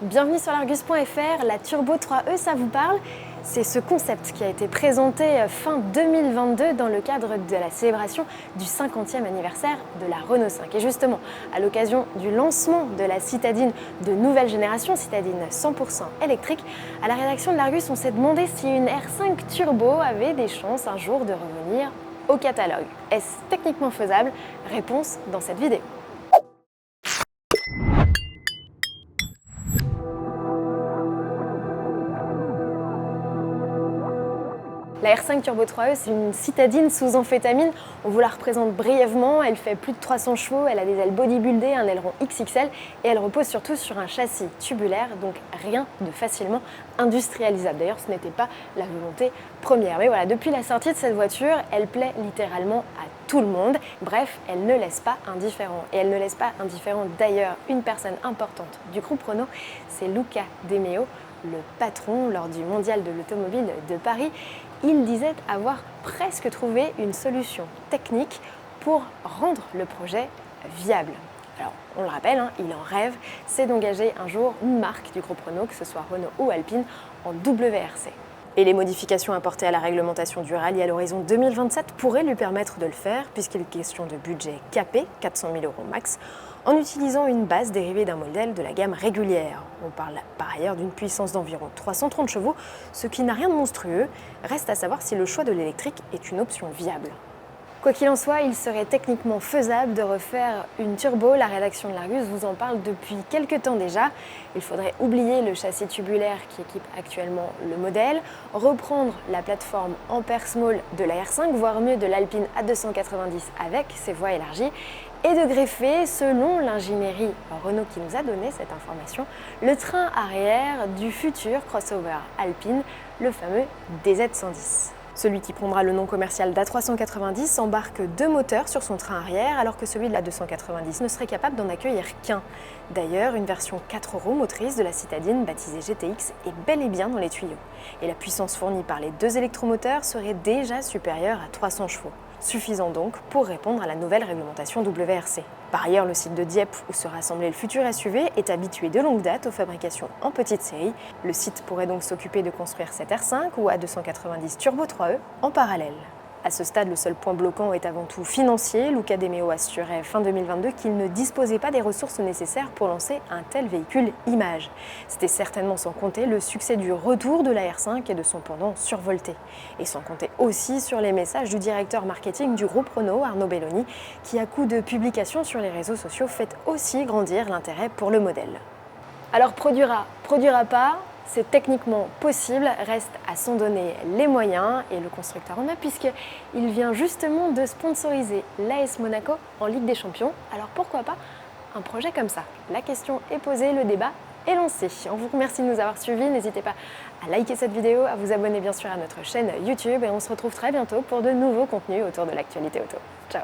Bienvenue sur l'Argus.fr, la Turbo 3E, ça vous parle? C'est ce concept qui a été présenté fin 2022 dans le cadre de la célébration du 50e anniversaire de la Renault 5. Et justement, à l'occasion du lancement de la citadine de nouvelle génération, citadine 100% électrique, à la rédaction de l'Argus, on s'est demandé si une R5 Turbo avait des chances un jour de revenir au catalogue. Est-ce techniquement faisable? Réponse dans cette vidéo. La R5 Turbo 3E, c'est une citadine sous amphétamine. On vous la représente brièvement. Elle fait plus de 300 chevaux, elle a des ailes bodybuildées, un aileron XXL et elle repose surtout sur un châssis tubulaire, donc rien de facilement industrialisable. D'ailleurs, ce n'était pas la volonté première. Mais voilà, depuis la sortie de cette voiture, elle plaît littéralement à tout le monde. Bref, elle ne laisse pas indifférent. Et elle ne laisse pas indifférent d'ailleurs une personne importante du groupe Renault, c'est Luca De Meo, le patron lors du Mondial de l'automobile de Paris. Il disait avoir presque trouvé une solution technique pour rendre le projet viable. Alors, on le rappelle, il en rêve, c'est d'engager un jour une marque du groupe Renault, que ce soit Renault ou Alpine, en WRC. Et les modifications apportées à la réglementation du rallye à l'horizon 2027 pourraient lui permettre de le faire, puisqu'il est question de budget capé, 400 000 € max, en utilisant une base dérivée d'un modèle de la gamme régulière. On parle par ailleurs d'une puissance d'environ 330 chevaux, ce qui n'a rien de monstrueux. Reste à savoir si le choix de l'électrique est une option viable. Quoi qu'il en soit, il serait techniquement faisable de refaire une turbo. La rédaction de l'Argus vous en parle depuis quelques temps déjà. Il faudrait oublier le châssis tubulaire qui équipe actuellement le modèle, reprendre la plateforme Ampere Small de la R5, voire mieux de l'Alpine A290 avec ses voies élargies, et de greffer, selon l'ingénierie Renault qui nous a donné cette information, le train arrière du futur crossover Alpine, le fameux DZ110. Celui qui prendra le nom commercial d'A390 embarque 2 moteurs sur son train arrière, alors que celui de l'A290 ne serait capable d'en accueillir qu'un. D'ailleurs, une version 4 roues motrice de la citadine, baptisée GTX, est bel et bien dans les tuyaux. Et la puissance fournie par les 2 électromoteurs serait déjà supérieure à 300 chevaux. Suffisant donc pour répondre à la nouvelle réglementation WRC. Par ailleurs, le site de Dieppe, où sera assemblé le futur SUV, est habitué de longue date aux fabrications en petite série. Le site pourrait donc s'occuper de construire cette R5 ou A290 Turbo 3E en parallèle. À ce stade, le seul point bloquant est avant tout financier. Luca De Meo assurait fin 2022 qu'il ne disposait pas des ressources nécessaires pour lancer un tel véhicule image. C'était certainement sans compter le succès du retour de la R5 et de son pendant survolté. Et sans compter aussi sur les messages du directeur marketing du groupe Renault, Arnaud Belloni, qui à coup de publications sur les réseaux sociaux fait aussi grandir l'intérêt pour le modèle. Alors produira pas, c'est techniquement possible, reste à s'en donner les moyens et le constructeur en a puisqu'il vient justement de sponsoriser l'AS Monaco en Ligue des Champions. Alors pourquoi pas un projet comme ça? La question est posée, le débat est lancé. On vous remercie de nous avoir suivis, n'hésitez pas à liker cette vidéo, à vous abonner bien sûr à notre chaîne YouTube et on se retrouve très bientôt pour de nouveaux contenus autour de l'actualité auto. Ciao!